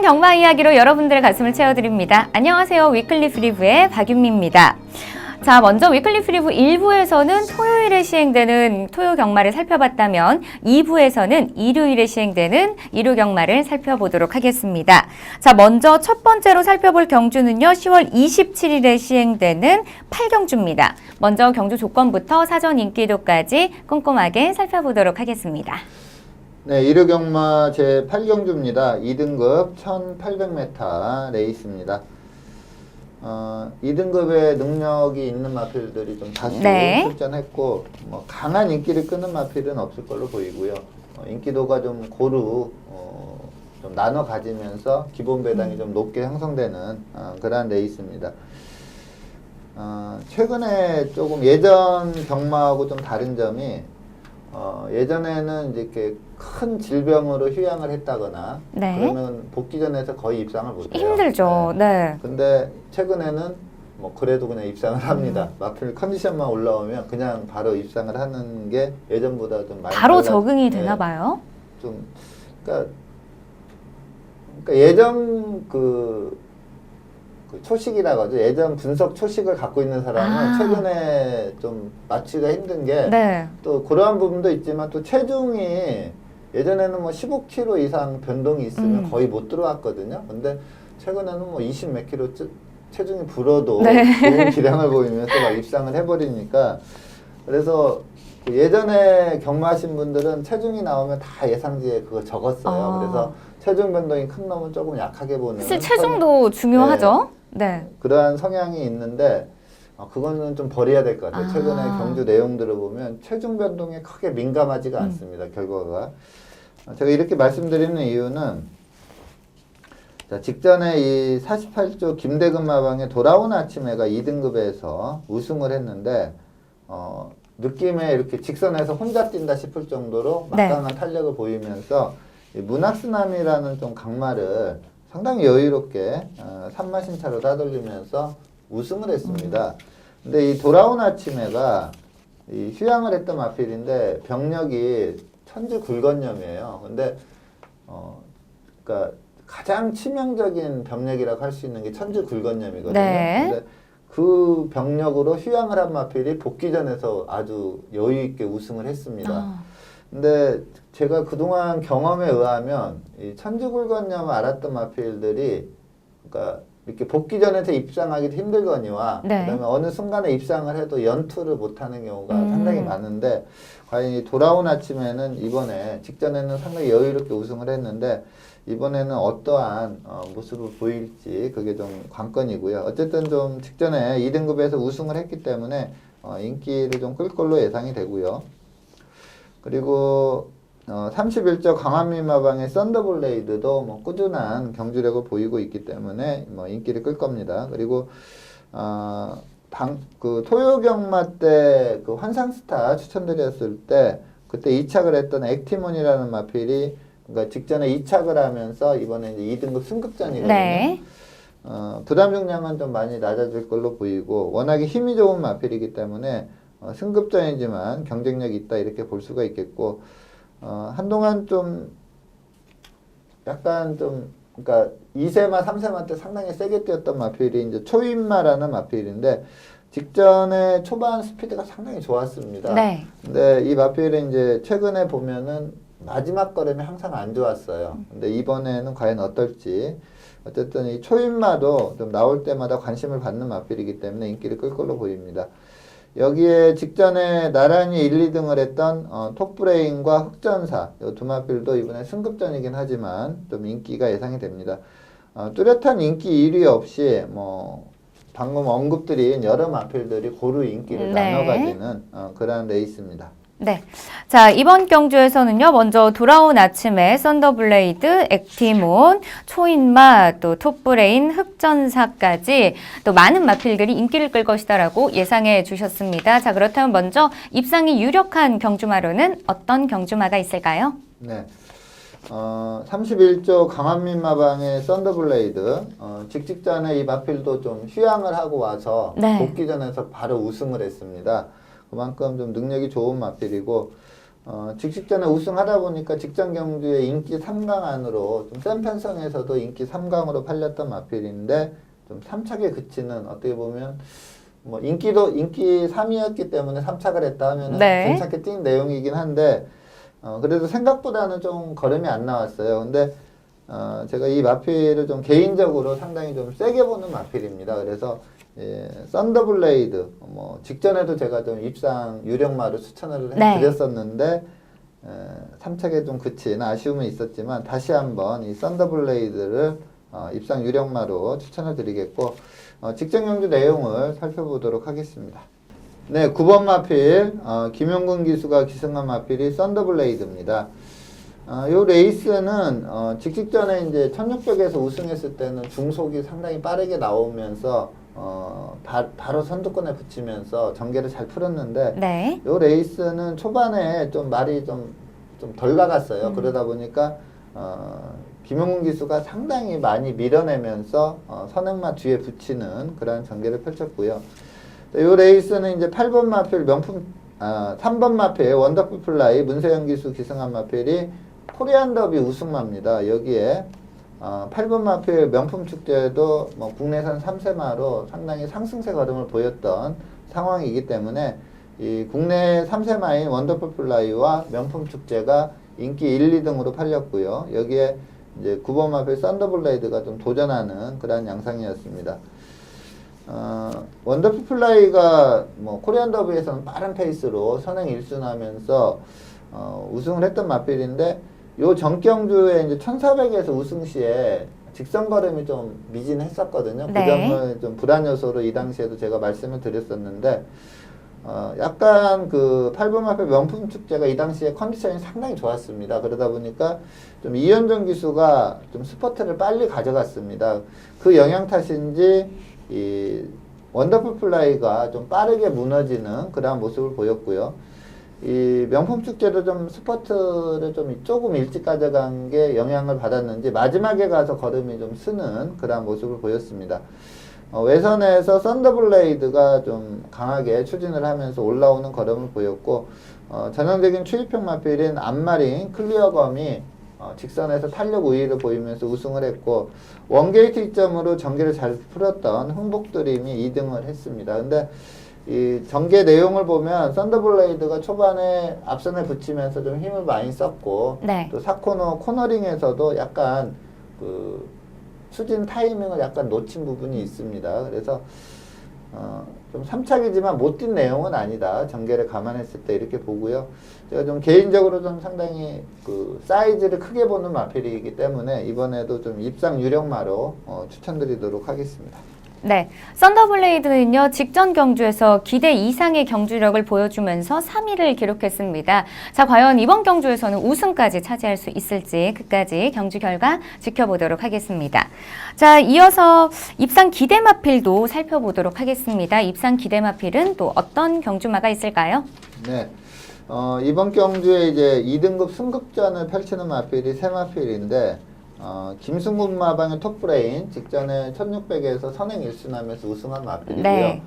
재미있는 경마 이야기로 여러분들의 가슴을 채워드립니다. 안녕하세요. 위클리 프리뷰의 박윤미입니다. 자, 먼저 위클리 프리뷰 1부에서는 토요일에 시행되는 토요 경마를 살펴봤다면 2부에서는 일요일에 시행되는 일요 경마를 살펴보도록 하겠습니다. 자, 먼저 첫 번째로 살펴볼 경주는요. 10월 27일에 시행되는 8경주입니다. 먼저 경주 조건부터 사전 인기도까지 꼼꼼하게 살펴보도록 하겠습니다. 네, 일요 경마 제8경주입니다. 2등급 1800m 레이스입니다. 2등급의 능력이 있는 마필들이 좀 다수 출전했고 뭐 강한 인기를 끄는 마필은 없을 걸로 보이고요. 인기도가 좀 고루 좀 나눠 가지면서 기본 배당이 좀 높게 형성되는 그러한 레이스입니다. 최근에 조금 예전 경마하고 좀 다른 점이 예전에는 이제 이렇게 큰 질병으로 휴양을 했다거나 그러면 복귀전에서 거의 입상을 못해요. 힘들죠. 네. 근데 최근에는 뭐 그래도 그냥 입상을 합니다. 마필 컨디션만 올라오면 그냥 바로 입상을 하는 게 예전보다 좀 많이 바로 적응이 되나 봐요. 좀 그러니까 예전 그 초식이라고 하죠. 예전 분석 초식을 갖고 있는 사람은 최근에 좀 맞추기가 힘든 게 또 그러한 부분도 있지만 또 체중이 예전에는 뭐 15kg 이상 변동이 있으면 거의 못 들어왔거든요. 근데 최근에는 뭐 20 몇 킬로 체중이 불어도 좋은 기량을 보이면서 막 입상을 해버리니까 그래서 그 예전에 경마하신 분들은 체중이 나오면 다 예상지에 그거 적었어요. 그래서 체중 변동이 큰 놈은 조금 약하게 보는. 사실 체중도 중요하죠. 네. 그러한 성향이 있는데 그거는 좀 버려야 될 것 같아요. 최근에 경주 내용들을 보면 체중 변동에 크게 민감하지가 않습니다. 결과가. 제가 이렇게 말씀드리는 이유는 자, 직전에 이 48조 김대근 마방에 돌아온 아침에가 2등급에서 우승을 했는데 느낌에 이렇게 직선에서 혼자 뛴다 싶을 정도로 막강한 탄력을 보이면서 이 문학스남이라는 좀 강마를 상당히 여유롭게 3마신차로 따돌리면서 우승을 했습니다. 근데 이 돌아온 아침에가 이 휴양을 했던 마필인데 병력이 천지 굴건염이에요. 근데 그러니까 가장 치명적인 병력이라고 할 수 있는 게 천지 굴건염이거든요. 근데 그 병력으로 휴양을 한 마필이 복귀전에서 아주 여유 있게 우승을 했습니다. 근데 제가 그동안 경험에 의하면 이 천지굴건염을 앓았던 마필들이 그러니까 이렇게 복귀전에서 입상하기도 힘들거니와 그다음에 어느 순간에 입상을 해도 연투를 못하는 경우가 상당히 많은데 과연 이 돌아온 아침에는 이번에 직전에는 상당히 여유롭게 우승을 했는데 이번에는 어떠한 모습을 보일지 그게 좀 관건이고요. 어쨌든 좀 직전에 2등급에서 우승을 했기 때문에 인기를 좀 끌 걸로 예상이 되고요. 그리고 31조 강한민마방의 썬더블레이드도 뭐 꾸준한 경주력을 보이고 있기 때문에 뭐 인기를 끌 겁니다. 그리고 그 토요경마 때 그 환상스타 추천드렸을 때 그때 2착을 했던 액티몬이라는 마필이 그러니까 직전에 2착을 하면서 이번에 이제 2등급 승급전이거든요. 부담 중량은 좀 많이 낮아질 걸로 보이고 워낙에 힘이 좋은 마필이기 때문에 승급전이지만 경쟁력이 있다 이렇게 볼 수가 있겠고 한동안 좀 약간 좀 그러니까 2세마 3세마 때 상당히 세게 뛰었던 마필이 이제 초인마라는 마필인데 직전에 초반 스피드가 상당히 좋았습니다. 근데 이 마필이 이제 최근에 보면은 마지막 걸음이 항상 안 좋았어요. 근데 이번에는 과연 어떨지 어쨌든 이 초인마도 좀 나올 때마다 관심을 받는 마필이기 때문에 인기를 끌 걸로 보입니다. 여기에 직전에 나란히 1, 2등을 했던 톱브레인과 흑전사 이 두 마필도 이번에 승급전이긴 하지만 좀 인기가 예상이 됩니다. 뚜렷한 인기 1위 없이 뭐 방금 언급드린 여러 마필들이 고루 인기를 나눠 가지는 그러한 레이스입니다. 네. 자, 이번 경주에서는요, 먼저 돌아온 아침에 썬더블레이드, 액티몬, 초인마, 또 톱브레인, 흑전사까지 또 많은 마필들이 인기를 끌 것이다라고 예상해 주셨습니다. 자, 그렇다면 먼저 입상이 유력한 경주마로는 어떤 경주마가 있을까요? 네. 31조 강한민마방의 썬더블레이드 직전에 이 마필도 좀 휴양을 하고 와서 복귀전에서 바로 우승을 했습니다. 그만큼 좀 능력이 좋은 마필이고 직전에 우승하다 보니까 직전 경주의 인기 3강 안으로 좀 센 편성에서도 인기 3강으로 팔렸던 마필인데 좀 3착에 그치는 어떻게 보면 뭐 인기 3위였기 때문에 3착을 했다 하면은 네. 괜찮게 뛴 내용이긴 한데 그래도 생각보다는 좀 걸음이 안 나왔어요. 근데 제가 이 마필을 좀 개인적으로 상당히 좀 세게 보는 마필입니다. 그래서 썬더블레이드 뭐 직전에도 제가 좀 입상 유력마로 추천을 네. 드렸었는데 3착에 좀 그친 아쉬움은 있었지만 다시 한번 이 썬더블레이드를 입상 유력마로 추천을 드리겠고 직전 경주 내용을 살펴보도록 하겠습니다. 네, 9번 마필 김용근 기수가 기승한 마필이 썬더블레이드입니다. 요 레이스는 직전에 이제 1600에서 우승했을 때는 중속이 상당히 빠르게 나오면서 바로 선두권에 붙이면서 전개를 잘 풀었는데 네. 요 레이스는 초반에 좀 말이 좀 덜 나갔어요. 그러다 보니까 김용훈 기수가 상당히 많이 밀어내면서 선행마 뒤에 붙이는 그런 전개를 펼쳤고요. 요 레이스는 이제 8번 마필 3번 마필 원더풀 플라이 문세영 기수 기승한 마필이 코리안 더비 우승마입니다. 여기에 8번 마필 명품 축제도 뭐 국내산 3세마로 상당히 상승세 걸음을 보였던 상황이기 때문에 이 국내 3세마인 원더풀 플라이와 명품 축제가 인기 1, 2등으로 팔렸고요. 여기에 이제 9번 마필 썬더블레이드가 좀 도전하는 그런 양상이었습니다. 원더풀 플라이가 뭐 코리안 더비에서는 빠른 페이스로 선행 1순하면서 우승을 했던 마필인데 요 전경주에 이제 1400에서 우승 시에 직선 걸음이 좀 미진했었거든요. 네. 그 점을 좀 불안 요소로 이 당시에도 제가 말씀을 드렸었는데 약간 그 8번 마필 명품 축제가 이 당시에 컨디션이 상당히 좋았습니다. 그러다 보니까 좀 이현정 기수가 좀 스퍼트를 빨리 가져갔습니다. 그 영향 탓인지 이 원더풀 플라이가 좀 빠르게 무너지는 그러한 모습을 보였고요. 이 명품 축제도 좀 스퍼트를 좀 조금 일찍 가져간 게 영향을 받았는지 마지막에 가서 걸음이 좀 쓰는 그러한 모습을 보였습니다. 외선에서 썬더블레이드가 좀 강하게 추진을 하면서 올라오는 걸음을 보였고 전형적인 추입형 마필인 안마린 클리어검이 직선에서 탄력 우위를 보이면서 우승을 했고 원게이트 이점으로 전개를 잘 풀었던 흥복드림이 2등을 했습니다. 근데 이 전개 내용을 보면 썬더블레이드가 초반에 앞선에 붙이면서 좀 힘을 많이 썼고 네. 또 4코너 코너링에서도 약간 그 추진 타이밍을 약간 놓친 부분이 있습니다. 그래서 좀 3착이지만 못 뛴 내용은 아니다. 전개를 감안했을 때 이렇게 보고요. 제가 좀 개인적으로 좀 상당히 그 사이즈를 크게 보는 마필이기 때문에 이번에도 좀 입상 유력마로 추천드리도록 하겠습니다. 네, 썬더블레이드는요, 직전 경주에서 기대 이상의 경주력을 보여주면서 3위를 기록했습니다. 자, 과연 이번 경주에서는 우승까지 차지할 수 있을지 끝까지 경주 결과 지켜보도록 하겠습니다. 자, 이어서 입상 기대 마필도 살펴보도록 하겠습니다. 입상 기대 마필은 또 어떤 경주마가 있을까요? 네. 이번 경주에 이제 2등급 승급전을 펼치는 마필이 세 마필인데 김승훈 마방의 톱브레인 직전에 1600에서 선행 1순하면서 우승한 마필이고요. 네.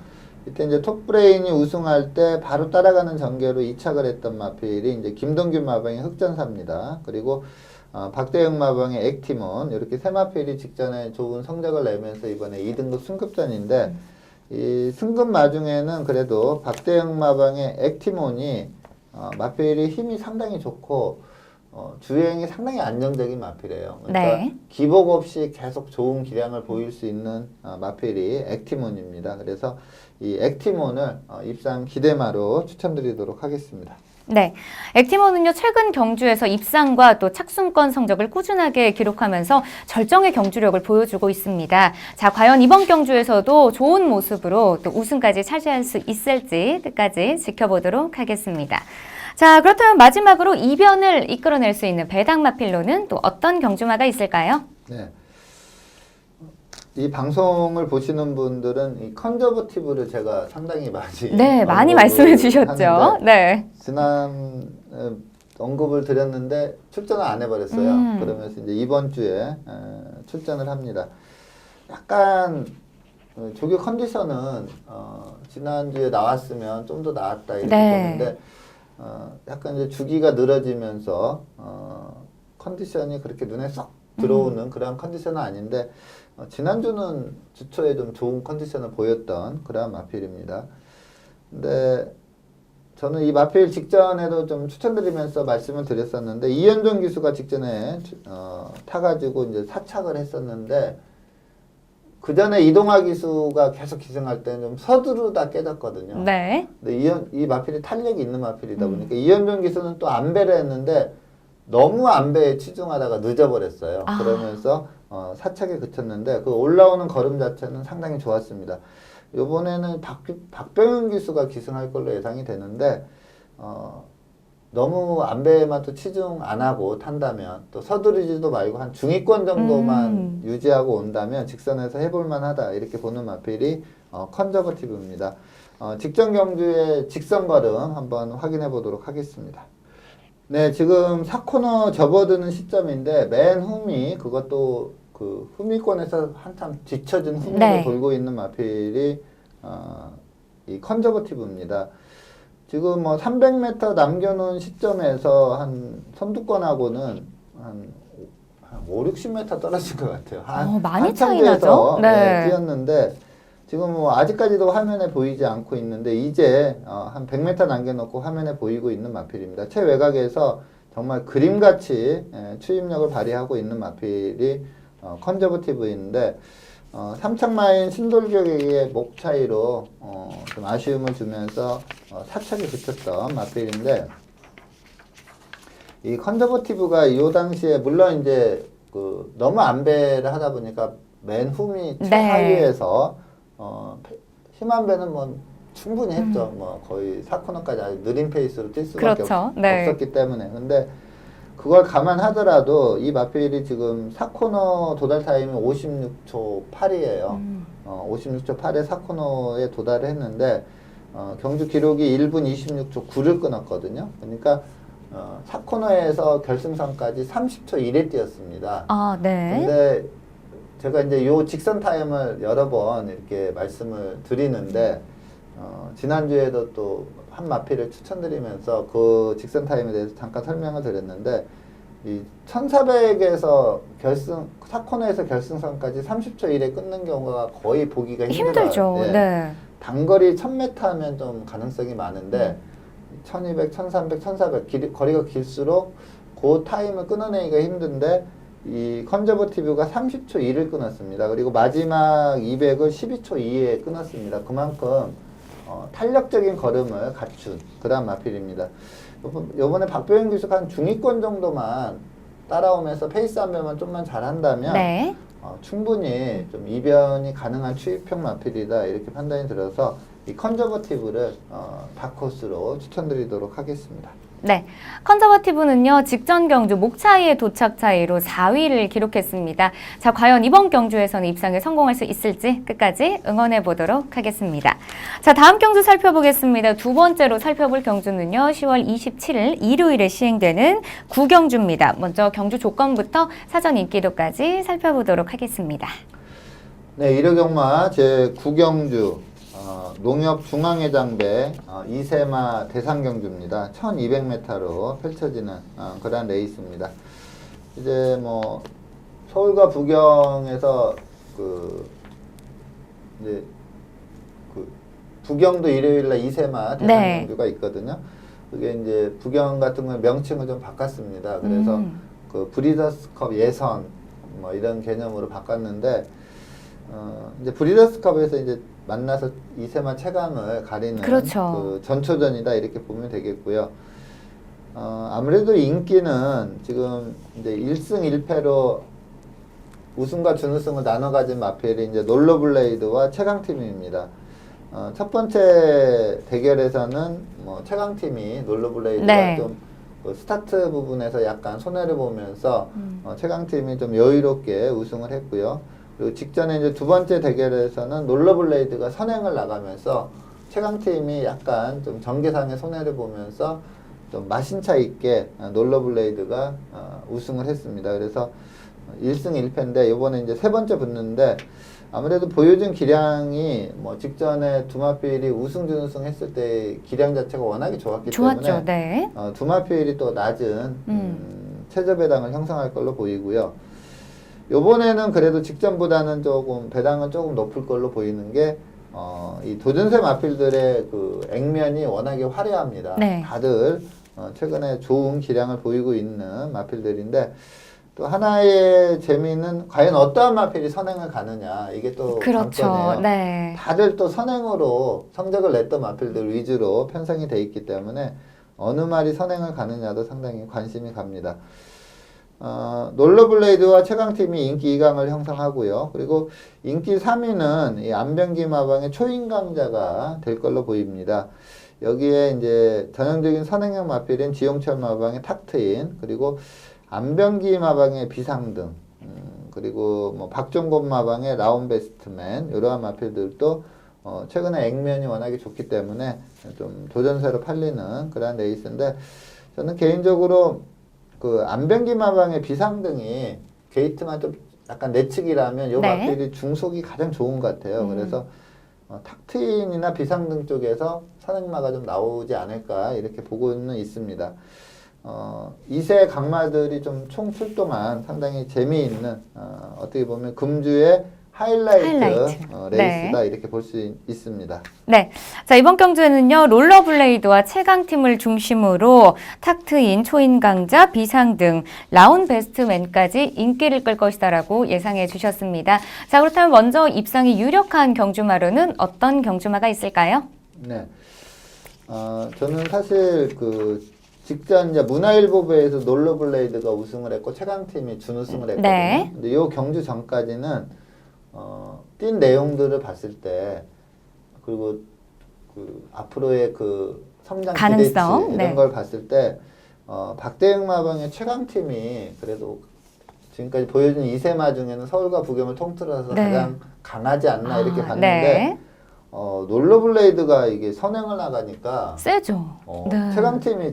이때 이제 톱브레인이 우승할 때 바로 따라가는 전개로 2착을 했던 마필이 이제 김동균 마방의 흑전사입니다. 그리고 박대영 마방의 액티몬 이렇게 세 마필이 직전에 좋은 성적을 내면서 이번에 2등급 승급전인데 이 승급 마중에는 그래도 박대영 마방의 액티몬이 마필이 힘이 상당히 좋고 주행이 상당히 안정적인 마필이에요. 그러니까 네. 기복 없이 계속 좋은 기량을 보일 수 있는 마필이 액티몬입니다. 그래서 이 액티몬을 입상 기대마로 추천드리도록 하겠습니다. 네, 액티몬은요 최근 경주에서 입상과 또 착순권 성적을 꾸준하게 기록하면서 절정의 경주력을 보여주고 있습니다. 자, 과연 이번 경주에서도 좋은 모습으로 또 우승까지 차지할 수 있을지 끝까지 지켜보도록 하겠습니다. 자, 그렇다면 마지막으로 이변을 이끌어낼 수 있는 배당 마필로는 또 어떤 경주마가 있을까요? 네. 이 방송을 보시는 분들은 이 컨저버티브를 제가 상당히 많이 네, 많이 말씀해 주셨죠. 네. 지난 언급을 드렸는데 출전을 안 해버렸어요. 그러면서 이제 이번 주에 출전을 합니다. 약간 조교 컨디션은 지난주에 나왔으면 좀 더 나았다 이렇게 네. 보는데 약간 이제 주기가 늘어지면서 컨디션이 그렇게 눈에 쏙 들어오는 그런 컨디션은 아닌데 지난주는 주초에 좀 좋은 컨디션을 보였던 그러한 마필입니다. 근데 저는 이 마필 직전에도 좀 추천드리면서 말씀을 드렸었는데 이현종 기수가 직전에 타가지고 이제 사착을 했었는데 그 전에 이동화 기수가 계속 기승할 때는 좀 서두르다 깨졌거든요. 네. 근데 이 마필이 탄력이 있는 마필이다 보니까 이현종 기수는 또 안배를 했는데 너무 안배에 치중하다가 늦어버렸어요. 그러면서 사착에 그쳤는데 그 올라오는 걸음 자체는 상당히 좋았습니다. 이번에는 박병윤 기수가 기승할 걸로 예상이 되는데 너무 안배에만 또 치중 안 하고 탄다면 또 서두르지도 말고 한 중위권 정도만 유지하고 온다면 직선에서 해볼만 하다 이렇게 보는 마필이 컨저버티브입니다. 직전 경주의 직선 걸음 한번 확인해 보도록 하겠습니다. 네, 지금 4코너 접어드는 시점인데 맨 후미 그것도 그 후미권에서 한참 뒤처진 후미를 네. 돌고 있는 마필이 이 컨저버티브입니다. 지금 뭐 300m 남겨놓은 시점에서 한 선두권하고는 한 5, 60m 떨어진 것 같아요. 많이 차이 뒤에서, 나죠? 네. 뛰었는데 지금 뭐 아직까지도 화면에 보이지 않고 있는데 이제 한 100m 남겨놓고 화면에 보이고 있는 마필입니다. 최외곽에서 정말 그림같이 추임력을 발휘하고 있는 마필이 컨저버티브인데 3착마인 신돌격에게 목 차이로 좀 아쉬움을 주면서 사착이 붙였던 마필인데 이 컨저버티브가 이 당시에 물론 이제 그 너무 안배를 하다 보니까 맨 후미 최하위에서 힘한 배는 뭐 충분히 했죠. 뭐 거의 4코너까지 아주 느린 페이스로 뛸 수밖에 없었기 때문에. 근데 그걸 감안하더라도 이 마필이 지금 4코너 도달 타임이 56초 8이에요. 56초 8에 4코너에 도달을 했는데 경주 기록이 1분 26초 9를 끊었거든요. 그러니까 4코너에서 결승선까지 30초 1에 뛰었습니다. 네. 근데 제가 이제 요 직선 타임을 여러 번 이렇게 말씀을 드리는데 지난주에도 또 한 마필을 추천드리면서 그 직선 타임에 대해서 잠깐 설명을 드렸는데 이 1400에서 4코너에서 결승선까지 30초 1에 끊는 경우가 거의 보기가 힘들죠. 네. 네. 단거리 1000m 하면 좀 가능성이 많은데 1200, 1300, 1400 거리가 길수록 그 타임을 끊어내기가 힘든데 이 컨저버티브가 30초 2를 끊었습니다. 그리고 마지막 200을 12초 2에 끊었습니다. 그만큼 탄력적인 걸음을 갖춘 그다음 마필입니다. 요번에 박병윤 기수가 한 중위권 정도만 따라오면서 페이스 안배만 좀만 잘한다면 네. 충분히 좀 이변이 가능한 추입형 마필이다 이렇게 판단이 들어서 이 컨저버티브를 다크호스로 추천드리도록 하겠습니다. 네, 컨저버티브는요 직전 경주 목 차이의 도착 차이로 4위를 기록했습니다. 자, 과연 이번 경주에서는 입상에 성공할 수 있을지 끝까지 응원해 보도록 하겠습니다. 자, 다음 경주 살펴보겠습니다. 두 번째로 살펴볼 경주는요 10월 27일 일요일에 시행되는 구경주입니다. 먼저 경주 조건부터 사전 인기도까지 살펴보도록 하겠습니다. 네, 1호 경마 제 9경주 농협 중앙회장배 이세마 대상경주입니다. 1200m로 펼쳐지는 그런 레이스입니다. 이제 뭐 서울과 부경에서 이제 부경도 일요일날 이세마 대상경주가 있거든요. 그게 이제 부경 같은 경우 명칭을 좀 바꿨습니다. 그래서 그 브리더스컵 예선 뭐 이런 개념으로 바꿨는데 이제 브리더스컵에서 이제 만나서 이세마 최강을 가리는 그렇죠. 그 전초전이다 이렇게 보면 되겠고요. 아무래도 인기는 지금 이제 1승 1패로 우승과 준우승을 나눠 가진 마필이 이제 롤러블레이드와 최강팀입니다. 첫 번째 대결에서는 뭐 최강팀이 롤러블레이드가 좀 스타트 부분에서 약간 손해를 보면서 최강팀이 좀 여유롭게 우승을 했고요. 그리고 직전에 이제 두 번째 대결에서는 롤러블레이드가 선행을 나가면서 최강팀이 약간 좀 전개상의 손해를 보면서 좀 마신차 있게 롤러블레이드가 우승을 했습니다. 그래서 1승 1패인데 이번에 이제 세 번째 붙는데 아무래도 보여준 기량이 뭐 직전에 두마필이 우승 준우승 했을 때 기량 자체가 워낙에 좋았기 좋았죠. 때문에 네. 두마필이 또 낮은 최저 배당을 형성할 걸로 보이고요. 요번에는 그래도 직전보다는 조금 배당은 조금 높을 걸로 보이는 게 이 도전세 마필들의 그 액면이 워낙에 화려합니다. 네. 다들 최근에 좋은 기량을 보이고 있는 마필들인데 또 하나의 재미는 과연 어떠한 마필이 선행을 가느냐 이게 또 그렇죠. 관건이에요. 네. 다들 또 선행으로 성적을 냈던 마필들 위주로 편성이 돼 있기 때문에 어느 말이 선행을 가느냐도 상당히 관심이 갑니다. 롤러블레이드와 최강팀이 인기 2강을 형성하고요. 그리고 인기 3위는 이 안병기 마방의 초인강자가 될 걸로 보입니다. 여기에 이제 전형적인 선행형 마필인 지용철 마방의 탁트인, 그리고 안병기 마방의 비상등, 그리고 뭐 박종곤 마방의 라운베스트맨, 이러한 마필들도 최근에 액면이 워낙에 좋기 때문에 좀 도전세로 팔리는 그런 레이스인데, 저는 개인적으로 그 안병기 마방의 비상등이 게이트만 좀 약간 내측이라면 요 네. 마필이 중속이 가장 좋은 것 같아요. 그래서 탁트인이나 비상등 쪽에서 선행마가 좀 나오지 않을까 이렇게 보고는 있습니다. 2세 강마들이 좀 총 출동한 상당히 재미있는 어떻게 보면 금주의 하이라이트. 레이스다. 네. 이렇게 볼 수 있습니다. 네. 자, 이번 경주에는요, 롤러블레이드와 최강팀을 중심으로 탁트인, 초인강자, 비상등, 라운베스트맨까지 인기를 끌 것이다라고 예상해 주셨습니다. 자, 그렇다면 먼저 입상이 유력한 경주마로는 어떤 경주마가 있을까요? 네. 저는 사실 그 직전 이제 문화일보배에서 롤러블레이드가 우승을 했고 최강팀이 준우승을 했거든요. 네. 근데 이 경주 전까지는 뛴 내용들을 봤을 때, 그리고 그 앞으로의 그 성장 기대치 가능성, 이런 걸 봤을 때 박대영 마방의 최강팀이 그래도 지금까지 보여준 2세마 중에는 서울과 부경을 통틀어서 네. 가장 강하지 않나 이렇게 봤는데, 네. 롤러블레이드가 이게 선행을 나가니까 세죠. 네. 최강팀이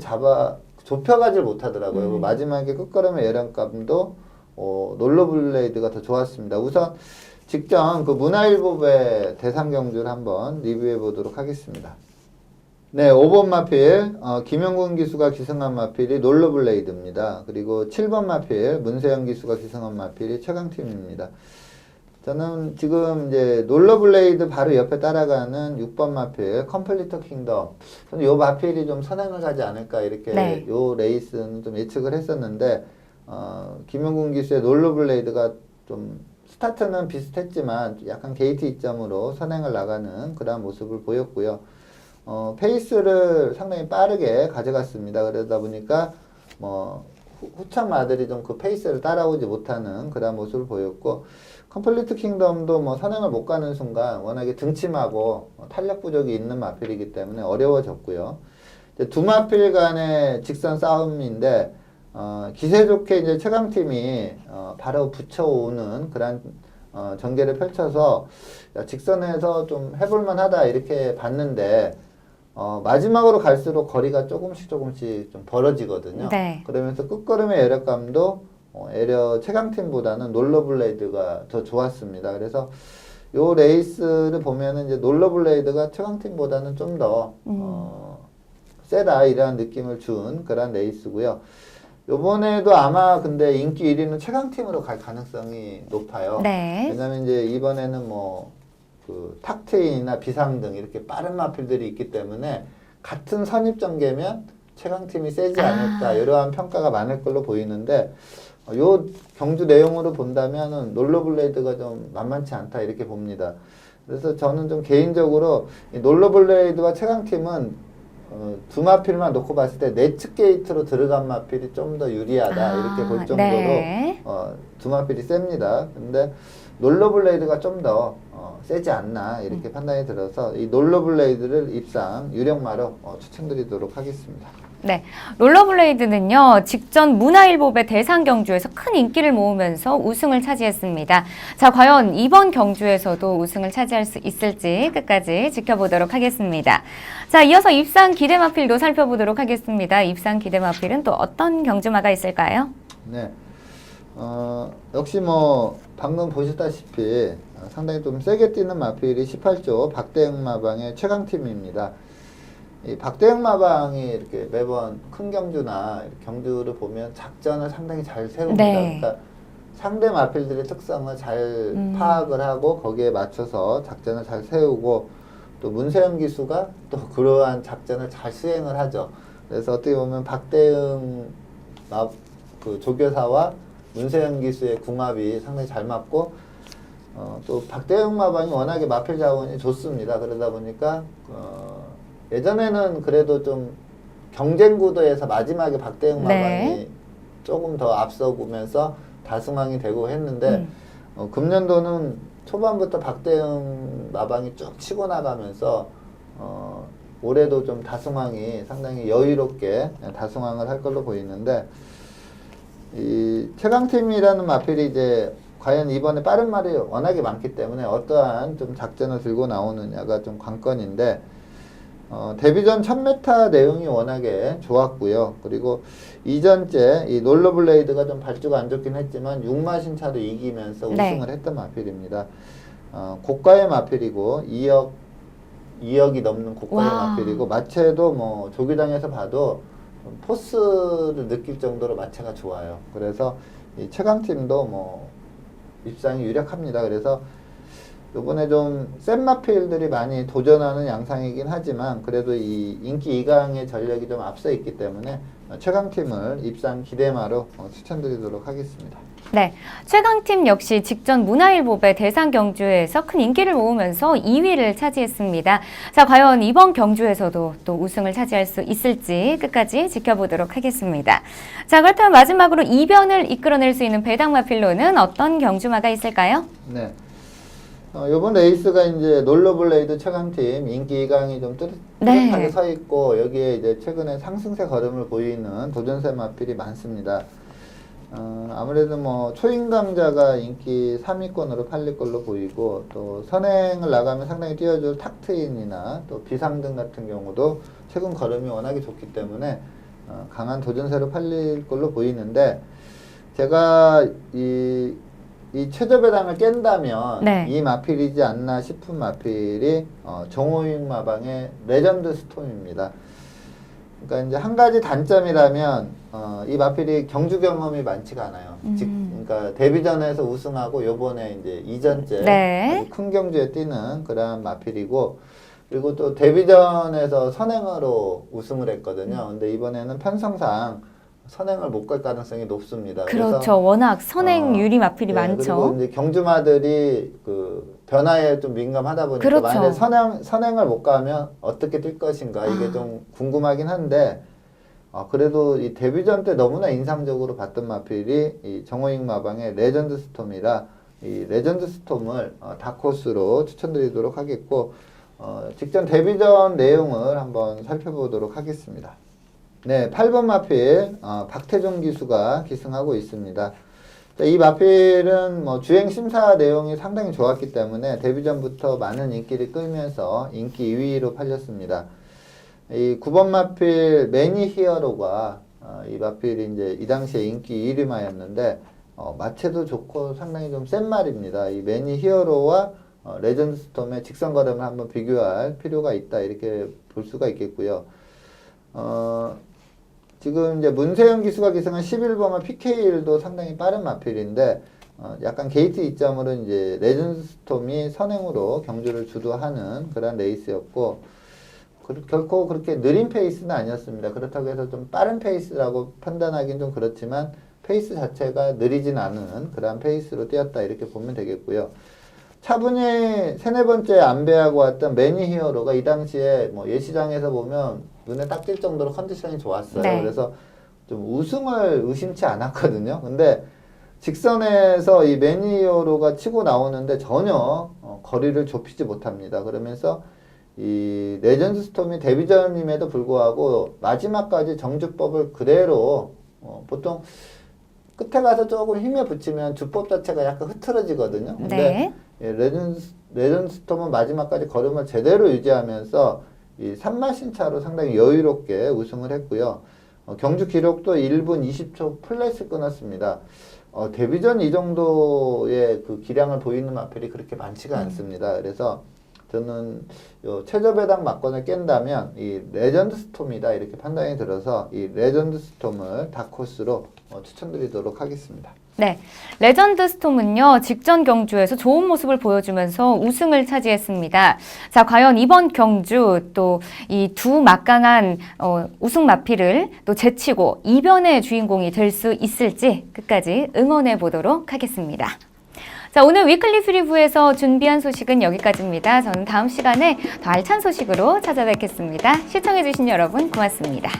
좁혀가질 못하더라고요. 마지막에 끝걸음의 예량감도 롤러블레이드가 더 좋았습니다. 우선 직전 그 문화일보배 대상 경주를 한번 리뷰해 보도록 하겠습니다. 네, 5번 마필 김영군 기수가 기승한 마필이 롤러블레이드입니다. 그리고 7번 마필 문세영 기수가 기승한 마필이 최강팀입니다. 저는 지금 이제 롤러블레이드 바로 옆에 따라가는 6번 마필 컴플리터 킹덤, 저는 요 마필이 좀 선행을 가지 않을까 이렇게 네. 요 레이스는 좀 예측을 했었는데, 김영군 기수의 롤러블레이드가 좀 스타트는 비슷했지만 약간 게이트 이점으로 선행을 나가는 그런 모습을 보였고요. 페이스를 상당히 빠르게 가져갔습니다. 그러다 보니까 뭐 후참 마들이 좀 그 페이스를 따라오지 못하는 그런 모습을 보였고, 컴플리트 킹덤도 뭐 선행을 못 가는 순간 워낙에 등침하고 탄력 부족이 있는 마필이기 때문에 어려워졌고요. 이제 두 마필 간의 직선 싸움인데, 기세 좋게 이제 최강팀이 바로 붙여오는 그런 전개를 펼쳐서 직선에서 좀 해볼만 하다 이렇게 봤는데, 마지막으로 갈수록 거리가 조금씩 좀 벌어지거든요. 네. 그러면서 끝걸음의 여력감도 최강팀보다는 롤러블레이드가 더 좋았습니다. 그래서 요 레이스를 보면은 이제 롤러블레이드가 최강팀보다는 좀 더 세다 이런 느낌을 준 그런 레이스고요. 요번에도 아마 근데 인기 1위는 최강팀으로 갈 가능성이 높아요. 네. 왜냐면 이제 이번에는 뭐 그 탁트인이나 비상등 이렇게 빠른 마필들이 있기 때문에 같은 선입 전개면 최강팀이 세지 않을까 이러한 평가가 많을 걸로 보이는데, 요 경주 내용으로 본다면은 롤러블레이드가 좀 만만치 않다 이렇게 봅니다. 그래서 저는 좀 개인적으로 이 롤러블레이드와 최강팀은 두 마필만 놓고 봤을 때 내측 게이트로 들어간 마필이 좀 더 유리하다 이렇게 볼 정도로 네. 두 마필이 셉니다. 근데 롤러블레이드가 좀 더 세지 않나 이렇게 판단이 들어서 이 롤러블레이드를 입상 유력마로 추천드리도록 하겠습니다. 네, 롤러블레이드는요, 직전 문화일보배 대상 경주에서 큰 인기를 모으면서 우승을 차지했습니다. 자, 과연 이번 경주에서도 우승을 차지할 수 있을지 끝까지 지켜보도록 하겠습니다. 자, 이어서 입상 기대마필도 살펴보도록 하겠습니다. 입상 기대마필은 또 어떤 경주마가 있을까요? 네. 역시 뭐 방금 보셨다시피 상당히 좀 세게 뛰는 마필이 18조 박대응 마방의 최강팀입니다. 이 박대응 마방이 이렇게 매번 큰 경주나 경주를 보면 작전을 상당히 잘 세웁니다. 네. 그러니까 상대 마필들의 특성을 잘 파악을 하고 거기에 맞춰서 작전을 잘 세우고 또 문세영 기수가 또 그러한 작전을 잘 수행을 하죠. 그래서 어떻게 보면 박대응 그 조교사와 문세영 기수의 궁합이 상당히 잘 맞고 또 박대응 마방이 워낙에 마필 자원이 좋습니다. 그러다 보니까 예전에는 그래도 좀 경쟁 구도에서 마지막에 박대응 마방이 네. 조금 더 앞서면서 다승왕이 되고 했는데 금년도는 초반부터 박대응 마방이 쭉 치고 나가면서 올해도 좀 다승왕이 상당히 여유롭게 다승왕을 할 걸로 보이는데 이 최강팀이라는 마필이 이제 과연 이번에 빠른 말이 워낙에 많기 때문에 어떠한 좀 작전을 들고 나오느냐가 좀 관건인데 데뷔전 1000m 내용이 워낙에 좋았고요. 그리고 이전째 이 롤러블레이드가 좀 발주가 안 좋긴 했지만 6마신 차로 이기면서 네. 우승을 했던 마필입니다. 고가의 마필이고 2억이 넘는 고가의 와. 마필이고 마체도 뭐 조기장에서 봐도 포스를 느낄 정도로 마체가 좋아요. 그래서 이 최강팀도 뭐 입상이 유력합니다. 그래서 요번에 좀 센 마필들이 많이 도전하는 양상이긴 하지만 그래도 이 인기 2강의 전력이 좀 앞서 있기 때문에 최강팀을 입상 기대마로 추천드리도록 하겠습니다. 네, 최강팀 역시 직전 문화일보배 대상 경주에서 큰 인기를 모으면서 2위를 차지했습니다. 자, 과연 이번 경주에서도 또 우승을 차지할 수 있을지 끝까지 지켜보도록 하겠습니다. 자, 그렇다면 마지막으로 이변을 이끌어낼 수 있는 배당마필로는 어떤 경주마가 있을까요? 네. 요번 레이스가 이제 롤러블레이드 최강팀 인기 2강이 좀 뚜렷하게 서 있고 여기에 이제 최근에 상승세 걸음을 보이는 도전세 마필이 많습니다. 아무래도 뭐 초임강자가 인기 3위권으로 팔릴 걸로 보이고 또 선행을 나가면 상당히 뛰어줄 탁트인이나 또 비상등 같은 경우도 최근 걸음이 워낙에 좋기 때문에 강한 도전세로 팔릴 걸로 보이는데 제가 이 최저배당을 깬다면 네. 이 마필이지 않나 싶은 마필이 정호익 마방의 레전드 스톰입니다. 그러니까 이제 한 가지 단점이라면 이 마필이 경주 경험이 많지가 않아요. 그러니까 데뷔전에서 우승하고 요번에 이제 이전째 네. 아주 큰 경주에 뛰는 그러한 마필이고 그리고 또 데뷔전에서 선행으로 우승을 했거든요. 근데 이번에는 편성상 선행을 못 갈 가능성이 높습니다. 그렇죠. 그래서 워낙 선행 유리 마필이 네, 많죠. 그리고 이제 경주마들이 그 변화에 좀 민감하다 보니까 그렇죠. 만약에 선행을 못 가면 어떻게 뛸 것인가 이게 좀 궁금하긴 한데 그래도 이 데뷔전 때 너무나 인상적으로 봤던 마필이 이 정호익 마방의 레전드 스톰이라 이 레전드 스톰을 다코스로 추천드리도록 하겠고 직전 데뷔전 내용을 한번 살펴보도록 하겠습니다. 네, 8번 마필 박태종 기수가 기승하고 있습니다. 이 마필은 뭐 주행 심사 내용이 상당히 좋았기 때문에 데뷔전부터 많은 인기를 끌면서 인기 2위로 팔렸습니다. 이 9번 마필 매니 히어로가 이 마필이 이제 이 당시에 인기 1위마였는데 마체도 좋고 상당히 좀 센 말입니다. 이 매니 히어로와 레전드 스톰의 직선 걸음을 한번 비교할 필요가 있다 이렇게 볼 수가 있겠고요. 지금 이제 문세영 기수가 기승한 11번과 PK1도 상당히 빠른 마필인데 약간 게이트 이점으로 이제 레전드 스톰이 선행으로 경주를 주도하는 그런 레이스였고 결코 그렇게 느린 페이스는 아니었습니다. 그렇다고 해서 좀 빠른 페이스라고 판단하기는 좀 그렇지만 페이스 자체가 느리진 않은 그런 페이스로 뛰었다 이렇게 보면 되겠고요. 차분히 세네 번째 안배하고 왔던 매니 히어로가 이 당시에 뭐 예시장에서 보면 눈에 딱 띌 정도로 컨디션이 좋았어요. 네. 그래서 좀 우승을 의심치 않았거든요. 근데 직선에서 이 매니 히어로가 치고 나오는데 전혀 거리를 좁히지 못합니다. 그러면서 이 레전드 스톰이 데뷔전임에도 불구하고 마지막까지 정주법을 그대로 보통 끝에 가서 조금 힘에 붙이면 주법 자체가 약간 흐트러지거든요. 근데 네. 예, 레전드 스톰은 마지막까지 걸음을 제대로 유지하면서 이 3마신 차로 상당히 여유롭게 우승을 했고요. 경주 기록도 1분 20초 플랫을 끊었습니다. 데뷔전 이 정도의 그 기량을 보이는 마필이 그렇게 많지가 않습니다. 그래서 저는 요 최저 배당 막권을 깬다면 이 레전드 스톰이다 이렇게 판단이 들어서 이 레전드 스톰을 다크호스로 추천드리도록 하겠습니다. 네, 레전드 스톰은요, 직전 경주에서 좋은 모습을 보여주면서 우승을 차지했습니다. 자, 과연 이번 경주 또 이 두 막강한 우승 마필을 또 제치고 이변의 주인공이 될 수 있을지 끝까지 응원해 보도록 하겠습니다. 자, 오늘 위클리 프리뷰에서 준비한 소식은 여기까지입니다. 저는 다음 시간에 더 알찬 소식으로 찾아뵙겠습니다. 시청해주신 여러분 고맙습니다.